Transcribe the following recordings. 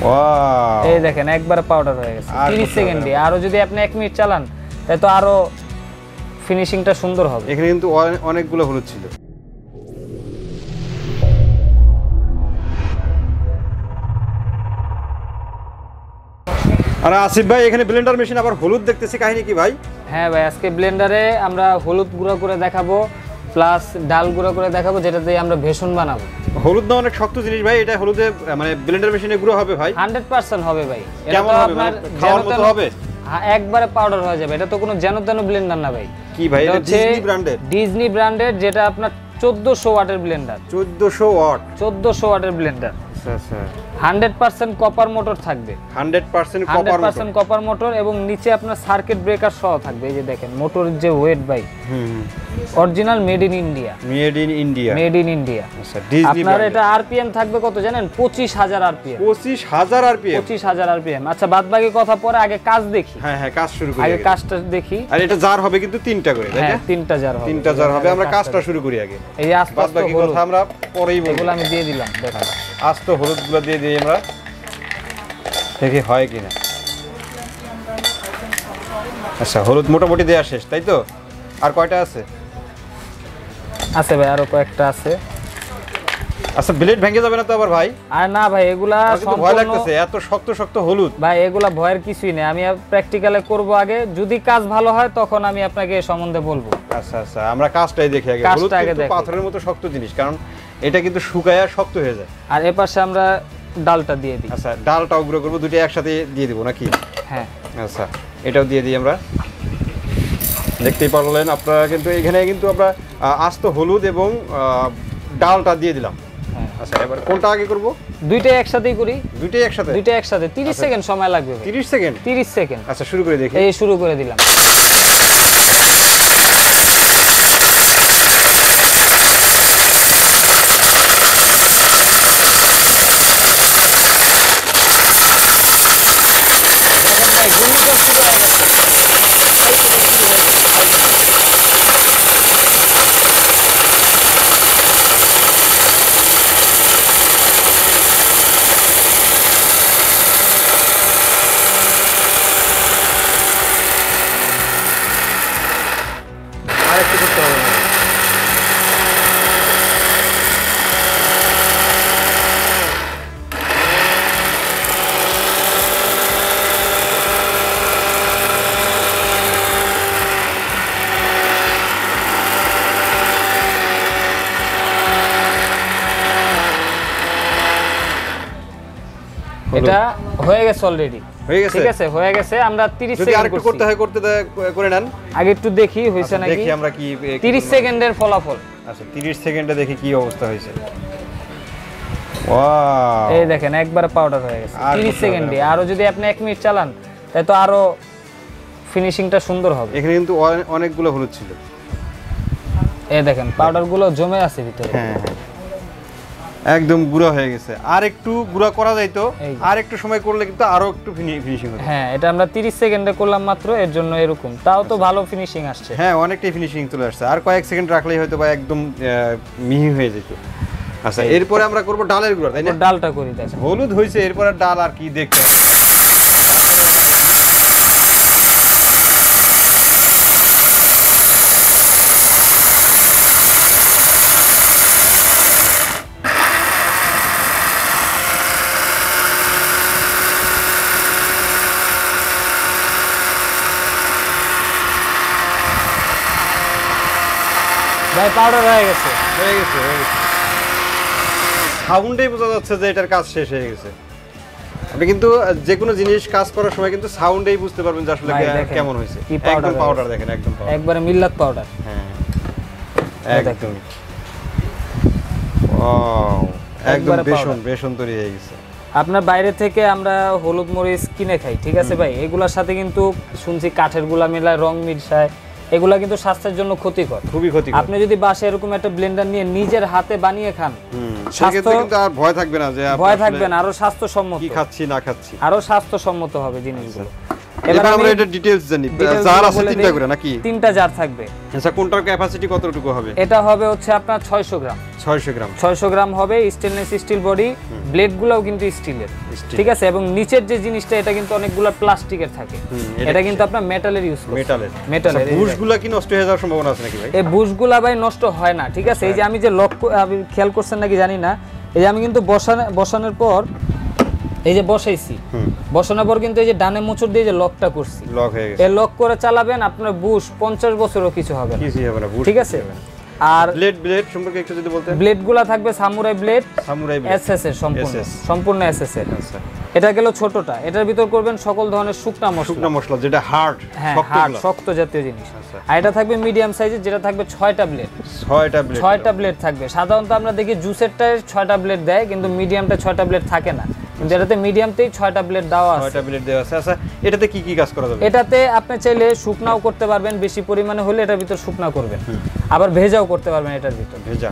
Wow, এই দেখেন একবার পাউডার হয়ে গেছে 30 সেকেন্ডে। আরো যদি আপনি 1 মিনিট চালান তাহলে তো আরো ফিনিশিংটা সুন্দর হবে। এখানে কিন্তু অনেকগুলো হলুদ ছিল। আর আসিফ ভাই এখানে ব্লেন্ডার মেশিন আবার হলুদ দেখতেছি, কাহিনী কি ভাই? হ্যাঁ ভাই, আজকে ব্লেন্ডারে আমরা হলুদ গুঁড়ো করে দেখাবো, প্লাস ডাল গুঁড়ো করে দেখাবো, যেটা দিয়ে আমরা বেসন বানাবো। হলুদ না অনেক শক্ত জিনিস ভাই, এটা হলুদে মানে ব্লেন্ডার মেশিনে গুঁড়ো হবে ভাই? 100% হবে ভাই। এটা কেমন তো হবে, আপনার মানে খাওয়ার মতো হবে? হ্যাঁ, একবারে পাউডার হয়ে যাবে। এটা তো কোনো যেন তেন ব্লেন্ডার না ভাই। কি ভাই, এটা ডিজনি ব্র্যান্ডের? ডিজনি ব্র্যান্ডের, যেটা আপনার 1400 ওয়াটের ব্লেন্ডার। 1400 ওয়াট? 1400 ওয়াটের ব্লেন্ডার। আচ্ছা আচ্ছা। 100% কপার মোটর থাকবে। 100% কপার মোটর? 100% কপার মোটর, এবং নিচে আপনার সার্কিট ব্রেকার সহ থাকবে। এই যে দেখেন মোটরের যে ওয়েট ভাই, original made in India. Made in India? Made in India. আচ্ছা, ডিজনি আপনার এটা আরপিএম থাকবে কত জানেন? 25000 আরপিএম। 25000 আরপিএম? 25000 আরপিএম। আচ্ছা, বাদ বাকি কথা পরে, আগে কাজ দেখি। হ্যাঁ হ্যাঁ, কাজ শুরু করি। আগে কাজটা দেখি। আর এটা জার হবে কিন্তু 3টা করে, তাই না? হ্যাঁ, 3টা জার হবে। 3টা জার হবে। আমরা কাজটা শুরু করি আগে। এই আস্তে বাদ আস্তে বাকি কথা আমরা পরেই বলবো। এগুলো আমি দিয়ে দিলাম, দেখেন। আস্তে হলুদগুলো দিয়ে দিই আমরা, দেখি হয় কিনা। আচ্ছা, হলুদ মোটামুটি দেওয়া শেষ, তাই তো? আর কয়টা আছে? আছে ভাই, আরো কয়েকটা আছে। আচ্ছা, ব্লেড ভেঙে যাবে না তো আবার ভাই? আর না ভাই, এগুলা সম্পূর্ণ ভয় লাগতেছে, এত শক্ত শক্ত হলুদ ভাই। এগুলা ভয়ের কিছুই নেই, আমি প্র্যাকটিক্যালে করব আগে। যদি কাজ ভালো হয় তখন আমি আপনাকে এই সম্বন্ধে বলবো। আচ্ছা আচ্ছা, আমরা কাজটাই দেখি আগে। হলুদ কিন্তু পাথরের মতো শক্ত জিনিস, কারণ এটা কিন্তু শুকায়া শক্ত হয়ে যায়। আর এপাশে আমরা ডালটা দিয়ে দিই। আচ্ছা, ডালটাও গুঁড়ো করবো, দুটো একসাথে দিয়ে দিব নাকি? হ্যাঁ। আচ্ছা, এটাও দিয়ে দিই আমরা। দেখতেই পারলেন আপনারা, কিন্তু এখানে কিন্তু আমরা আস্ত হলুদ এবং ডালটা দিয়ে দিলাম। আচ্ছা, এবার কোনটা আগে করব? দুইটাই একসাথেই করি। দুইটাই একসাথে? দুইটাই একসাথে। 30 সেকেন্ড সময় লাগবে ভাই। 30 সেকেন্ড? 30 সেকেন্ড। আচ্ছা, শুরু করে দেখি। এই শুরু করে দিলাম। দেখেন ভাই, গুণিত শুরু হয়ে গেছে। আর একটু করতে হবে না। এটা হয়ে গেছে অলরেডি। হয়ে গেছে? ঠিক আছে, হয়ে গেছে। আমরা 30 যদি সেকেন্ড আরেকটু করতে হয় করে নেন। আগে একটু দেখি হইছে নাকি। দেখি আমরা কি 30 সেকেন্ডের ফলাফল। আচ্ছা, 30 সেকেন্ডে দেখি কি অবস্থা হয়েছে। ওয়াও, এই দেখেন একবার পাউডার হয়ে গেছে 30 সেকেন্ডে। আরো যদি আপনি 1 মিনিট চালান তাহলে তো আরো ফিনিশিংটা সুন্দর হবে। এখানে কিন্তু অনেকগুলো হলুদ ছিল। এই দেখেন পাউডার গুলো জমে আছে ভিতরে। হ্যাঁ হ্যাঁ, একদম গুঁড়া হয়ে গেছে। আর একটু গুঁড়া করা যাইতো, আর একটু সময় করলে কিন্তু আরো একটু ফিনিশিং হতো। হ্যাঁ, এটা আমরা 30 সেকেন্ডে করলাম মাত্র, এর জন্য এরকম। তাও তো ভালো ফিনিশিং আসছে। হ্যাঁ, অনেকটাই ফিনিশিং চলে আসছে। আর কয়েক সেকেন্ড রাখলেই হয়তো বা একদম মিহি হয়ে যেত। আচ্ছা, এরপরে আমরা করব ডালের গুঁড়া, তাই না? ডালটা করি। দেখেন হলুদ হয়েছে, এরপরে ডাল আর কি দেখতে হবে। ভাই পাউডার হয়ে গেছে। হয়ে গেছে, হয়ে গেছে। সাউন্ডেই বোঝা যাচ্ছে যে এটার কাজ শেষ হয়ে গেছে। আপনি কিন্তু যে কোনো জিনিস কাজ করার সময় কিন্তু সাউন্ডেই বুঝতে পারবেন যে আসলে কেমন হয়েছে। একদম পাউডার দেখেন, একদম পাউডার, একবারে মিল্লাত পাউডার। হ্যাঁ, একদম। ওয়াও, একদম বেসন তৈরি হয়ে গেছে। আপনার বাইরে থেকে আমরা হলুদ মরিচ কিনে খাই, ঠিক আছে ভাই? এগুলোর সাথে কিন্তু শুনছি কাঠের গুলা মিলায়, রং মিশায়। এগুলা কিন্তু স্বাস্থ্যের জন্য ক্ষতিকর, খুবই ক্ষতিকর। আপনি যদি বাসায় এরকম একটা ব্লেন্ডার নিয়ে নিজের হাতে বানিয়ে খান, সেক্ষেত্রে কিন্তু আর ভয় থাকবে না, যে ভয় থাকবে না, আরো স্বাস্থ্যসম্মত, কি খাচ্ছি না খাচ্ছি, আরো স্বাস্থ্যসম্মত হবে জিনিসগুলো। এবার আমরা এটা ডিটেইলস জানি জার আছে তিনটা করে নাকি তিনটা জার থাকবে আচ্ছা কোনটার ক্যাপাসিটি কতটুকু হবে এটা হবে হচ্ছে আপনার 600 গ্রাম 600 গ্রাম হবে স্টেনলেস স্টিল বডি ব্লেডগুলোও কিন্তু স্টিলের ঠিক আছে এবং নিচের যে জিনিসটা এটা কিন্তু অনেকগুলো প্লাস্টিকের থাকে এটা কিন্তু আপনার মেটালের ইউজ করে মেটালের বুশগুলো কি নষ্ট হয়ে যাওয়ার সম্ভাবনা আছে নাকি ভাই এই বুশগুলো ভাই নষ্ট হয় না ঠিক আছে এই যে আমি যে লক খেয়াল করছেন নাকি জানি না এই যে আমি কিন্তু বসানোর পর এই যে বসাইছি বসানোর পর কিন্তু এই যে ডানে মোচড় দিয়ে যে লকটা করছি লক হয়ে গেছে এই লক করে চালাবেন আপনার বুশ 50 বছরও কিছু হবে না কিছুই হবে না বুশ ঠিক আছে আর ব্লেড সম্পর্কে একটু যদি বলতেন ব্লেডগুলো থাকবে সামুরাই ব্লেড এসএস এর সম্পূর্ণ এসএস এর আচ্ছা এটা গেল ছোটটা এটার ভিতর করবেন সকল ধরনের শুকনা মশলা যেটা হার্ড শক্ত জাতীয় জিনিস আর এটা থাকবে মিডিয়াম সাইজের যেটা থাকবে 6টা ব্লেড থাকবে সাধারণত আমরা দেখি জুসেরটায় 6টা ব্লেড দেয় কিন্তু মিডিয়ামটা 6টা ব্লেড থাকে না কিন্তু এটাতে মিডিয়ামতেই 6টা ব্লেড দেওয়া আছে 6টা ব্লেড দেওয়া আছে আচ্ছা এটাতে কি কি কাজ করা যাবে এটাতে আপনি চাইলে শুকনাও করতে পারবেন বেশি পরিমাণে হলে এটার ভিতর শুকনা করবেন আবার ভেজাও করতে পারবেন এটার ভিতর ভেজা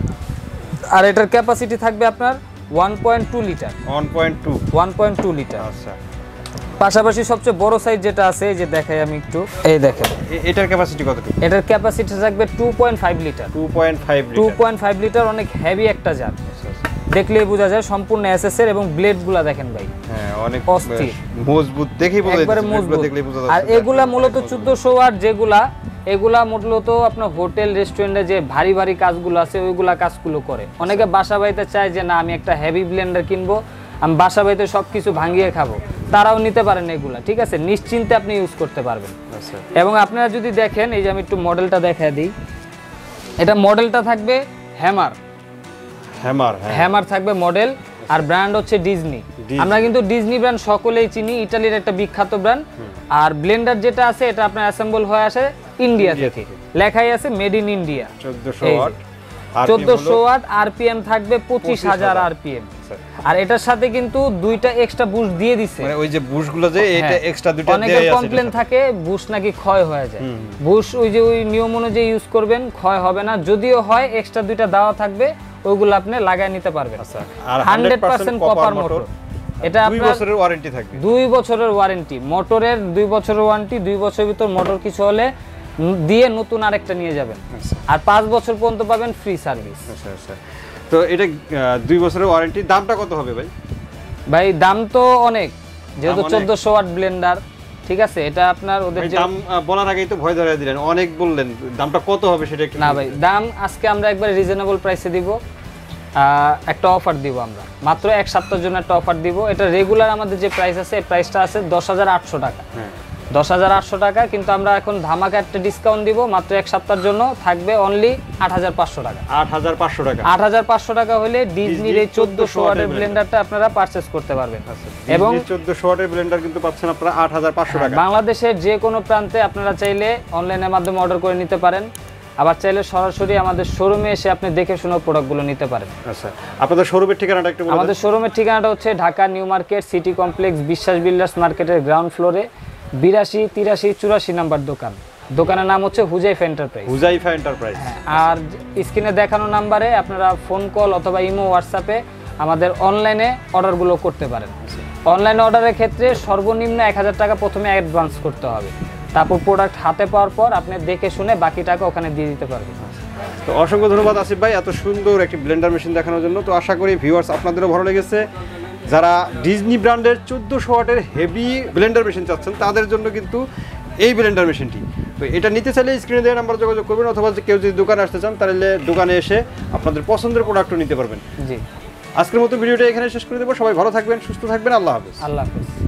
আর এটার ক্যাপাসিটি থাকবে আপনার 1.2 লিটার 1.2 লিটার আচ্ছা পাশাপাশি সবচেয়ে বড় সাইজ যেটা আছে এই যে দেখাই আমি একটু এই দেখেন এটার ক্যাপাসিটি কতটুকু এটার ক্যাপাসিটি থাকবে 2.5 লিটার 2.5 লিটার অনেক হেভি একটা জার দেখলেই বোঝা যায় সম্পূর্ণ এসএস এর এবং ব্লেডগুলো দেখেন ভাই হ্যাঁ অনেক মজবুত দেখেই বোঝা যায় একবারে দেখলেই বোঝা যায় আর এগুলা মূলত 1400 ওয়াট যেগুলা এগুলা মূলত আপনার হোটেল রেস্টুরেন্টে যে ভারী ভারী কাজগুলো আছে ওইগুলা কাজগুলো করে অনেকে বাসা বাড়িতে চায় যে না আমি একটা হেভি ব্লেন্ডার কিনবো আমি বাসা বাড়িতে সবকিছু ভাঙিয়ে খাবো তারাও নিতে পারেন এগুলা ঠিক আছে নিশ্চিন্তে আপনি ইউজ করতে পারবেন এবং আপনারা যদি দেখেন এই যে আমি একটু মডেলটা দেখায় দিই এটা মডেলটা থাকবে হ্যামার থাকবে মডেল আর ব্র্যান্ড হচ্ছে ডিজনি আমরা কিন্তু ডিজনি ব্র্যান্ড সকলেই চিনি ইতালির একটা বিখ্যাত ব্র্যান্ড আর ব্লেন্ডার যেটা আছে এটা আপনার অ্যাসেম্বল হয়ে আসে ইন্ডিয়া থেকে লেখাই আছে made in India 1400 watt RPM থাকবে 25000 আরপিএম আর এটার সাথে কিন্তু দুইটা এক্সট্রা বুশ দিয়ে দিছে মানে ওই যে বুশগুলো যে এটা এক্সট্রা দুইটা দেয়া আছে অনেকের কমপ্লেইন থাকে বুশ নাকি ক্ষয় হয়ে যায় বুশ ওই যে ওই নিয়ম অনুযায়ী ইউজ করবেন ক্ষয় হবে না যদিও হয় এক্সট্রা দুইটা দেওয়া থাকবে ওইগুলো আপনি লাগায় নিতে পারবেন আচ্ছা আর 100% কপার মোটর এটা আপনার 2 বছরের ওয়ারেন্টি থাকবে 2 বছরের ওয়ারেন্টি মোটরের 2 বছরের ওয়ারেন্টি 2 বছরের ভিতর মোটর কিছু হলে দিয়ে নতুন আরেকটা নিয়ে যাবেন আর 5 বছর পর্যন্ত পাবেন ফ্রি সার্ভিস আচ্ছা তো এটা 2 বছরের ওয়ারেন্টি দামটা কত হবে ভাই দাম তো অনেক যেহেতু 1400 ওয়াট ব্লেন্ডার ঠিক আছে এটা আপনার ওদের দাম বলার আগেই তো ভয় ধরে দিলেন অনেক বললেন দামটা কত হবে সেটা একটু না ভাই দাম আজকে আমরা একবার রিজনেবল প্রাইসে দিব একটা অফার দিব আমরা মাত্র এক সপ্তাহের জন্য একটা অফার দিব এটা রেগুলার আমাদের যে প্রাইস আছে এই প্রাইসটা আছে 10800 টাকা 10800 টাকা কিন্তু আমরা এখন ধামাকা একটা ডিসকাউন্ট দিব মাত্র এক সপ্তাহের জন্য থাকবে অনলি 8500 টাকা 8500 টাকা হলে ডিজনির এই 1400 ওয়াটের ব্লেন্ডারটা আপনারা পারচেজ করতে পারবেন এবং 1400 ওয়াটের ব্লেন্ডার কিন্তু পাচ্ছেন আপনারা 8500 টাকা বাংলাদেশের যে কোনো প্রান্তে আপনারা চাইলে অনলাইনের মাধ্যমে অর্ডার করে নিতে পারেন আবার চাইলে সরাসরি আমাদের শোরুমে এসে আপনি দেখে শুনে প্রোডাক্টগুলো নিতে পারেন আচ্ছা আপনাদের শোরুমের ঠিকানাটা একটু বলুন আমাদের শোরুমের ঠিকানাটা হচ্ছে Dhaka new market city complex বিশ্বাস বিল্ডার্স মার্কেটের গ্রাউন্ড ফ্লোরে 82 83 84 নাম্বার দোকানের নাম হচ্ছে হুজাইফা এন্টারপ্রাইজ আর স্ক্রিনে দেখানো নাম্বারে আপনারা ফোন কল অথবা ইমো হোয়াটসঅ্যাপে আমাদের অনলাইনে অর্ডারগুলো করতে পারেন অনলাইনে অর্ডারের ক্ষেত্রে সর্বনিম্ন 1000 টাকা প্রথমে অ্যাডভান্স করতে হবে তারপর প্রোডাক্ট হাতে পাওয়ার পর আপনি দেখে শুনে বাকি টাকা ওখানে দিয়ে দিতে পারবেন তো অসংখ্য ধন্যবাদ আসিফ ভাই এত সুন্দর একটি ব্লেন্ডার মেশিন দেখানোর জন্য তো আশা করি ভিউয়ার্স আপনাদেরও ভালো লেগেছে যারা ডিজনি ব্র্যান্ডের 1400 ওয়াটের হেভি ব্লেন্ডার মেশিন চাচ্ছেন তাদের জন্য কিন্তু এই ব্লেন্ডার মেশিনটি তো এটা নিতে চাইলে স্ক্রিনে দেওয়া নাম্বার যোগাযোগ করবেন অথবা কেউ যদি দোকানে আসতে চান তাহলে দোকানে এসে আপনাদের পছন্দের প্রোডাক্টও নিতে পারবেন জি আজকের মতো ভিডিওটা এখানে শেষ করে দেবো সবাই ভালো থাকবেন সুস্থ থাকবেন আল্লাহ হাফেজ